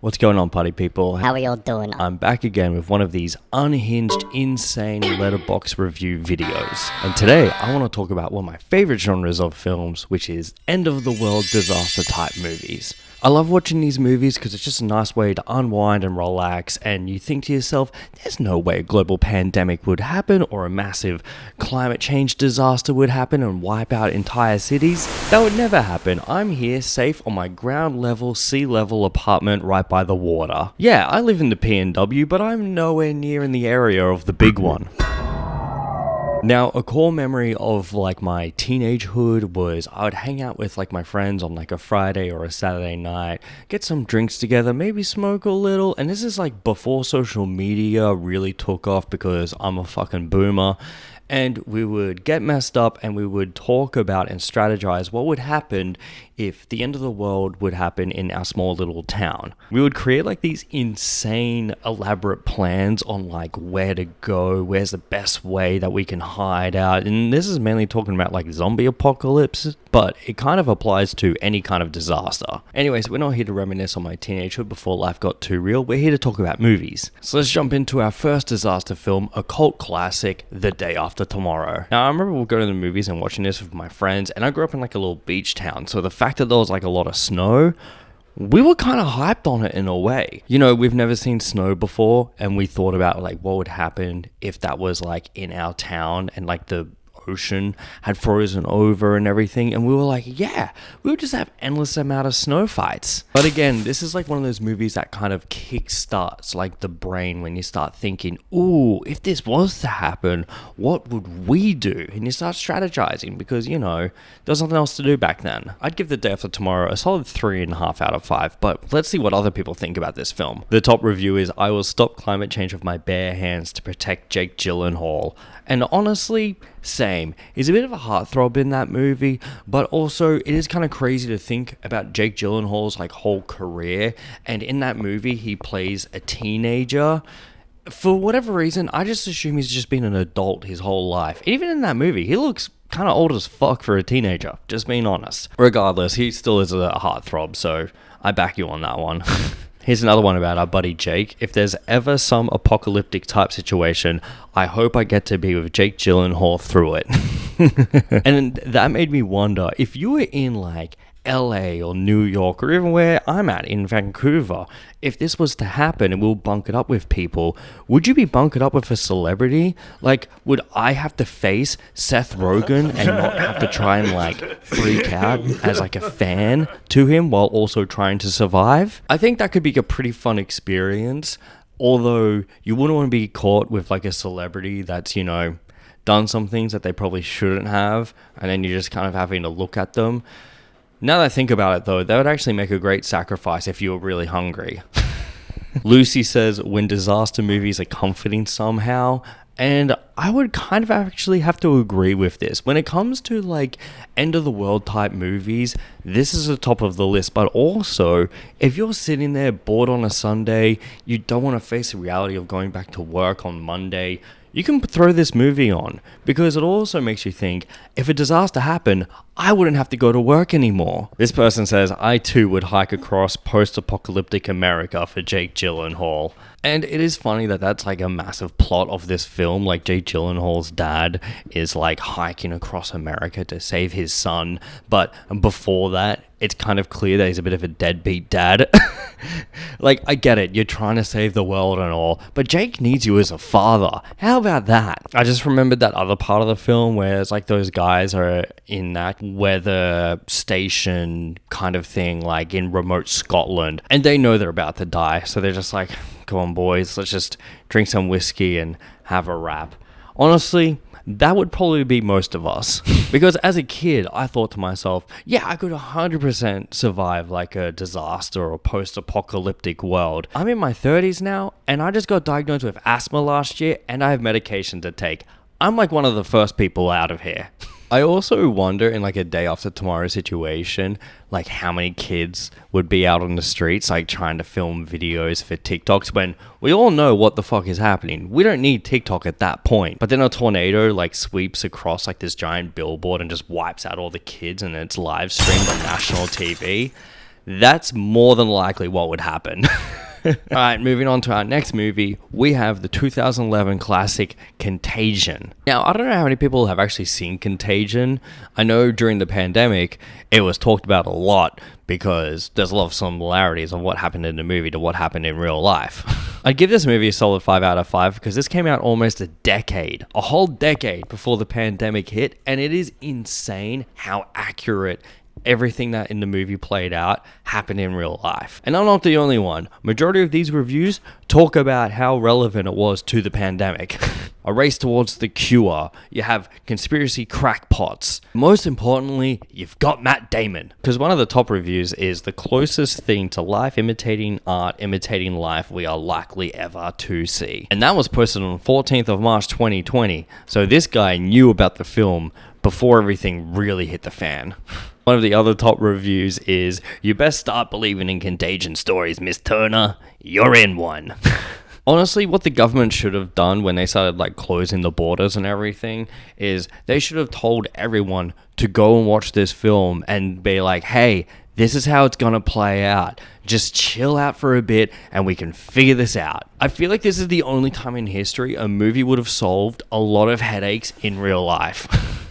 What's going on, party people? How are y'all doing? I'm back again with one of these unhinged, insane letterbox review videos. And today, I want to talk about one of my favorite genres of films, which is end-of-the-world disaster type movies. I love watching these movies because it's just a nice way to unwind and relax, and you think to yourself, there's no way a global pandemic would happen or a massive climate change disaster would happen and wipe out entire cities. That would never happen. I'm here safe on my ground level, sea level apartment right by the water. Yeah, I live in the PNW, but I'm nowhere near in the area of the big one. Now, a core memory of my teenagehood was I would hang out with my friends on a Friday or a Saturday night, get some drinks together, maybe smoke a little, and this is before social media really took off because I'm a fucking boomer. And we would get messed up and we would talk about and strategize what would happen if the end of the world would happen in our small little town. We would create these insane elaborate plans on where to go, where's the best way that we can hide out. And this is mainly talking about zombie apocalypse, but it kind of applies to any kind of disaster. Anyways, we're not here to reminisce on my teenagehood before life got too real. We're here to talk about movies. So let's jump into our first disaster film, a cult classic, The Day After Tomorrow. Now, I remember going to the movies and watching this with my friends, and I grew up in a little beach town, so the fact that there was a lot of snow, we were kind of hyped on it in a way. You know, we've never seen snow before, and we thought about what would happen if that was in our town and the ocean had frozen over and everything, and we were yeah, we would just have endless amount of snow fights. But again, this is one of those movies that kind of kickstarts the brain when you start thinking, ooh, if this was to happen, what would we do? And you start strategizing because, there was nothing else to do back then. I'd give The Day After Tomorrow a solid 3.5 out of 5, but let's see what other people think about this film. The top review is, I will stop climate change with my bare hands to protect Jake Gyllenhaal. And honestly, same. He's a bit of a heartthrob in that movie, but also it is kind of crazy to think about Jake Gyllenhaal's whole career. And in that movie, he plays a teenager. For whatever reason, I just assume he's just been an adult his whole life. Even in that movie, he looks kind of old as fuck for a teenager, just being honest. Regardless, he still is a heartthrob, so I back you on that one. Here's another one about our buddy Jake. If there's ever some apocalyptic type situation, I hope I get to be with Jake Gyllenhaal through it. And that made me wonder, if you were in LA or New York or even where I'm at in Vancouver, if this was to happen and we'll bunk it up with people, would you be bunkered up with a celebrity? Would I have to face Seth Rogen and not have to try and freak out as a fan to him while also trying to survive? I think that could be a pretty fun experience, although you wouldn't want to be caught with a celebrity that's, done some things that they probably shouldn't have, and then you're just kind of having to look at them. Now that I think about it, though, that would actually make a great sacrifice if you were really hungry. Lucy says, when disaster movies are comforting somehow, and I would kind of actually have to agree with this. When it comes to end of the world type movies, this is the top of the list. But also, if you're sitting there bored on a Sunday, you don't want to face the reality of going back to work on Monday, you can throw this movie on, because it also makes you think, if a disaster happened, I wouldn't have to go to work anymore. This person says, I too would hike across post-apocalyptic America for Jake Gyllenhaal. And it is funny that that's a massive plot of this film. Jake Gyllenhaal's dad is hiking across America to save his son. But before that, it's kind of clear that he's a bit of a deadbeat dad. I get it, you're trying to save the world and all, but Jake needs you as a father. How about that? I just remembered that other part of the film where it's those guys are in that weather station kind of thing, in remote Scotland, and they know they're about to die, so they're just come on boys, let's just drink some whiskey and have a wrap. Honestly, that would probably be most of us. Because as a kid, I thought to myself, yeah, I could 100% survive a disaster or post-apocalyptic world. I'm in my 30s now, and I just got diagnosed with asthma last year, and I have medication to take. I'm one of the first people out of here. I also wonder in a Day After Tomorrow situation, how many kids would be out on the streets trying to film videos for TikToks when we all know what the fuck is happening. We don't need TikTok at that point. But then a tornado sweeps across this giant billboard and just wipes out all the kids, and it's live streamed on national TV. that's more than likely what would happen. Alright, moving on to our next movie, we have the 2011 classic Contagion. Now, I don't know how many people have actually seen Contagion. I know during the pandemic, it was talked about a lot because there's a lot of similarities of what happened in the movie to what happened in real life. I'd give this movie a solid 5 out of 5 because this came out almost a whole decade before the pandemic hit, and it is insane how accurate everything that in the movie played out happened in real life. And I'm not the only one. Majority of these reviews talk about how relevant it was to the pandemic. A race towards the cure. You have conspiracy crackpots. Most importantly, you've got Matt Damon. Because one of the top reviews is the closest thing to life imitating art, imitating life we are likely ever to see. And that was posted on 14th of March 2020. So this guy knew about the film before everything really hit the fan. One of the other top reviews is, "You best start believing in contagion stories, Miss Turner. You're in one." Honestly, what the government should have done when they started closing the borders and everything is they should have told everyone to go and watch this film and be like, hey, this is how it's gonna play out. Just chill out for a bit and we can figure this out. I feel like this is the only time in history a movie would have solved a lot of headaches in real life.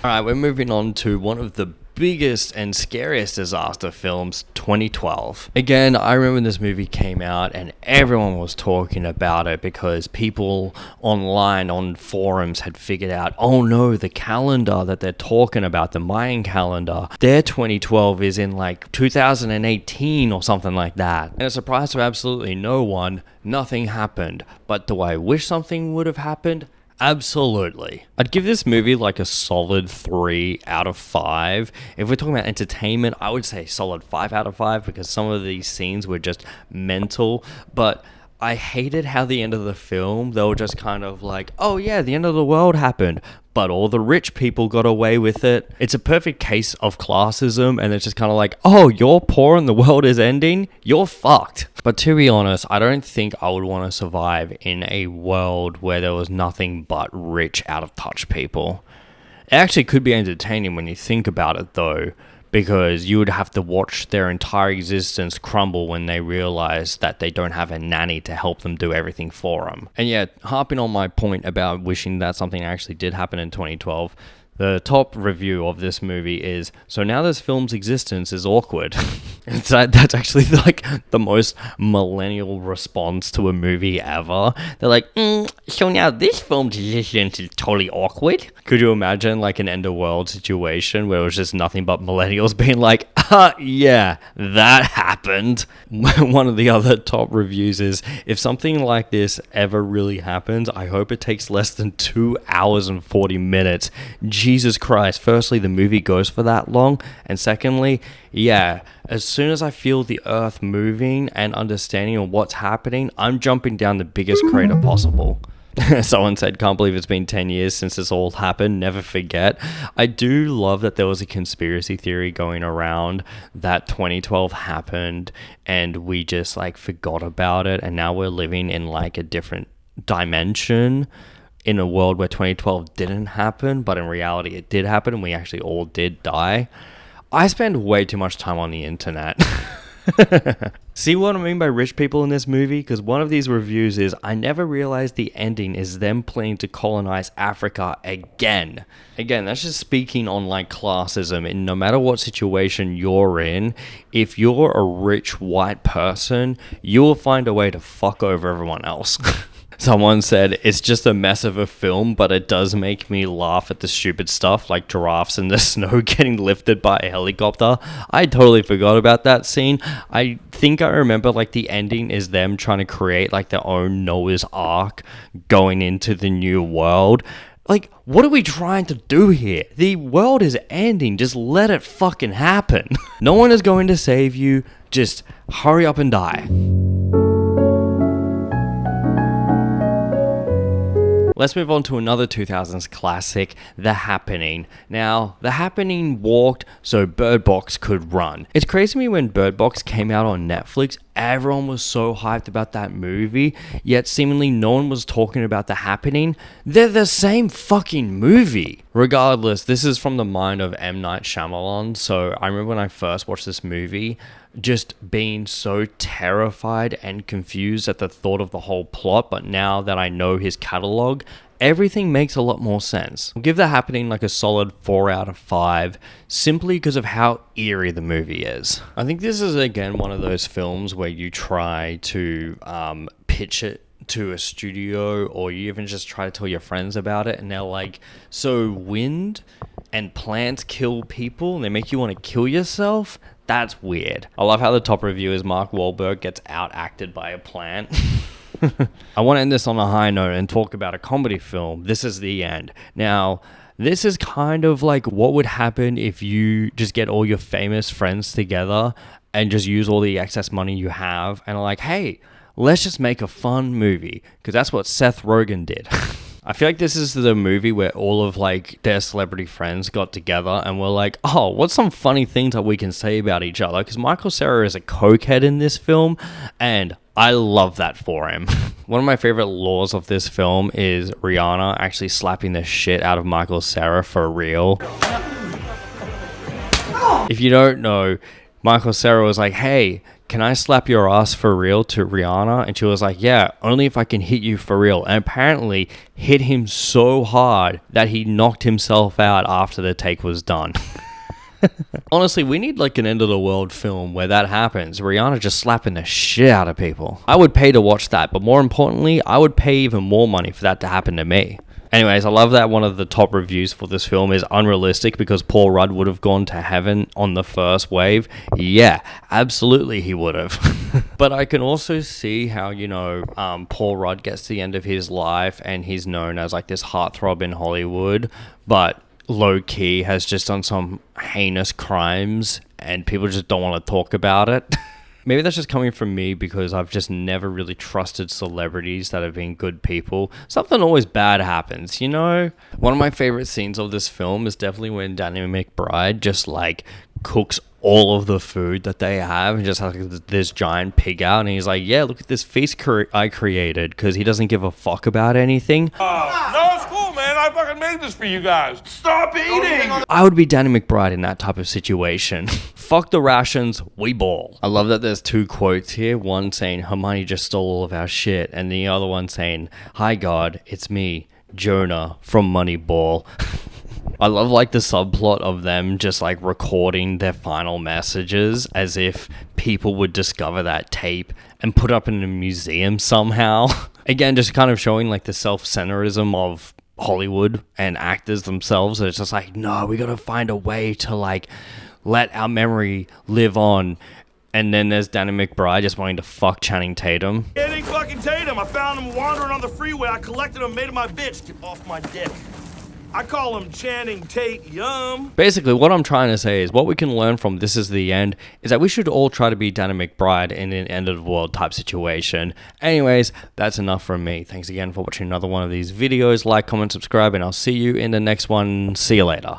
Alright, we're moving on to one of the biggest and scariest disaster films, 2012. Again, I remember this movie came out and everyone was talking about it because people online on forums had figured out, oh no, the calendar that they're talking about, the Mayan calendar, their 2012 is in 2018 or something like that. And a surprise to absolutely no one, nothing happened. But do I wish something would have happened? Absolutely. I'd give this movie a solid 3 out of 5. If we're talking about entertainment, I would say solid 5 out of 5 because some of these scenes were just mental. But I hated how the end of the film, they were just kind of oh yeah, the end of the world happened, but all the rich people got away with it. It's a perfect case of classism, and it's just kind of oh, you're poor and the world is ending? You're fucked. But to be honest, I don't think I would want to survive in a world where there was nothing but rich, out of touch people. It actually could be entertaining when you think about it though, because you would have to watch their entire existence crumble when they realize that they don't have a nanny to help them do everything for them. And yeah, harping on my point about wishing that something actually did happen in 2012, the top review of this movie is, so now this film's existence is awkward. That's actually the most millennial response to a movie ever. They're so now this film's existence is totally awkward. Could you imagine an end of world situation where it was just nothing but millennials being yeah, that happened. One of the other top reviews is, if something like this ever really happens, I hope it takes less than 2 hours and 40 minutes. Jesus Christ. Firstly, the movie goes for that long. And secondly, yeah, as soon as I feel the earth moving and understanding of what's happening, I'm jumping down the biggest crater possible. Someone said, can't believe it's been 10 years since this all happened. Never forget. I do love that there was a conspiracy theory going around that 2012 happened and we just forgot about it. And now we're living in a different dimension in a world where 2012 didn't happen, but in reality it did happen and we actually all did die. I spend way too much time on the internet. See what I mean by rich people in this movie? Because one of these reviews is, I never realized the ending is them planning to colonize Africa again. Again, that's just speaking on classism. And no matter what situation you're in, if you're a rich white person, you will find a way to fuck over everyone else. Someone said, it's just a mess of a film, but it does make me laugh at the stupid stuff like giraffes in the snow getting lifted by a helicopter. I totally forgot about that scene. I think I remember the ending is them trying to create their own Noah's Ark going into the new world. What are we trying to do here? The world is ending. Just let it fucking happen. No one is going to save you. Just hurry up and die. Let's move on to another 2000s classic, The Happening. Now, The Happening walked so Bird Box could run. It's crazy to me when Bird Box came out on Netflix, everyone was so hyped about that movie, yet seemingly no one was talking about The Happening. They're the same fucking movie. Regardless, this is from the mind of M. Night Shyamalan, so I remember when I first watched this movie, just being so terrified and confused at the thought of the whole plot, but now that I know his catalog, everything makes a lot more sense. I'll give The Happening like a solid 4 out of 5, simply because of how eerie the movie is. I think this is again one of those films where you try to pitch it to a studio, or you even just try to tell your friends about it, and they're like, so wind and plants kill people and they make you want to kill yourself? That's weird. I love how the top review is Mark Wahlberg gets outacted by a plant. I want to end this on a high note and talk about a comedy film. This is The End. Now, this is kind of like what would happen if you just get all your famous friends together and just use all the excess money you have and are like, hey, let's just make a fun movie. Because that's what Seth Rogen did. I feel like this is the movie where all of like their celebrity friends got together and were like, oh, what's some funny things that we can say about each other? Because Michael Cera is a cokehead in this film, and I love that for him. One of my favorite laws of this film is Rihanna actually slapping the shit out of Michael Cera for real. If you don't know, Michael Cera was like, hey, can I slap your ass for real to Rihanna? And she was like, yeah, only if I can hit you for real. And apparently hit him so hard that he knocked himself out after the take was done. Honestly, we need like an end of the world film where that happens. Rihanna just slapping the shit out of people. I would pay to watch that, but more importantly, I would pay even more money for that to happen to me. Anyways, I love that one of the top reviews for this film is unrealistic because Paul Rudd would have gone to heaven on the first wave. Yeah, absolutely he would have. But I can also see how, Paul Rudd gets to the end of his life and he's known as like this heartthrob in Hollywood, but low-key has just done some heinous crimes and people just don't want to talk about it. Maybe that's just coming from me because I've just never really trusted celebrities that have been good people. Something always bad happens, you know? One of my favorite scenes of this film is definitely when Danny McBride just like cooks all of the food that they have and just has like, this giant pig out, and he's like, yeah, look at this feast I created, because he doesn't give a fuck about anything. No, it's cool, man. I fucking made this for you guys. Stop eating! I would be Danny McBride in that type of situation. Fuck the rations, we ball. I love that there's two quotes here. One saying, Hermione just stole all of our shit, and the other one saying, hi God, it's me, Jonah from Moneyball. I love like the subplot of them just like recording their final messages as if people would discover that tape and put up in a museum somehow. Again, just kind of showing like the self-centerism of Hollywood and actors themselves. It's just like, no, we gotta find a way to like let our memory live on. And then there's Danny McBride just wanting to fuck Channing Tatum. It ain't fucking Tatum. I found him wandering on the freeway. I collected him, made him my bitch. Get off my dick. I call him Channing Tate Yum. Basically, what I'm trying to say is what we can learn from This Is the End is that we should all try to be Danny McBride in an end of the world type situation. Anyways, that's enough from me. Thanks again for watching another one of these videos. Like, comment, subscribe, and I'll see you in the next one. See you later.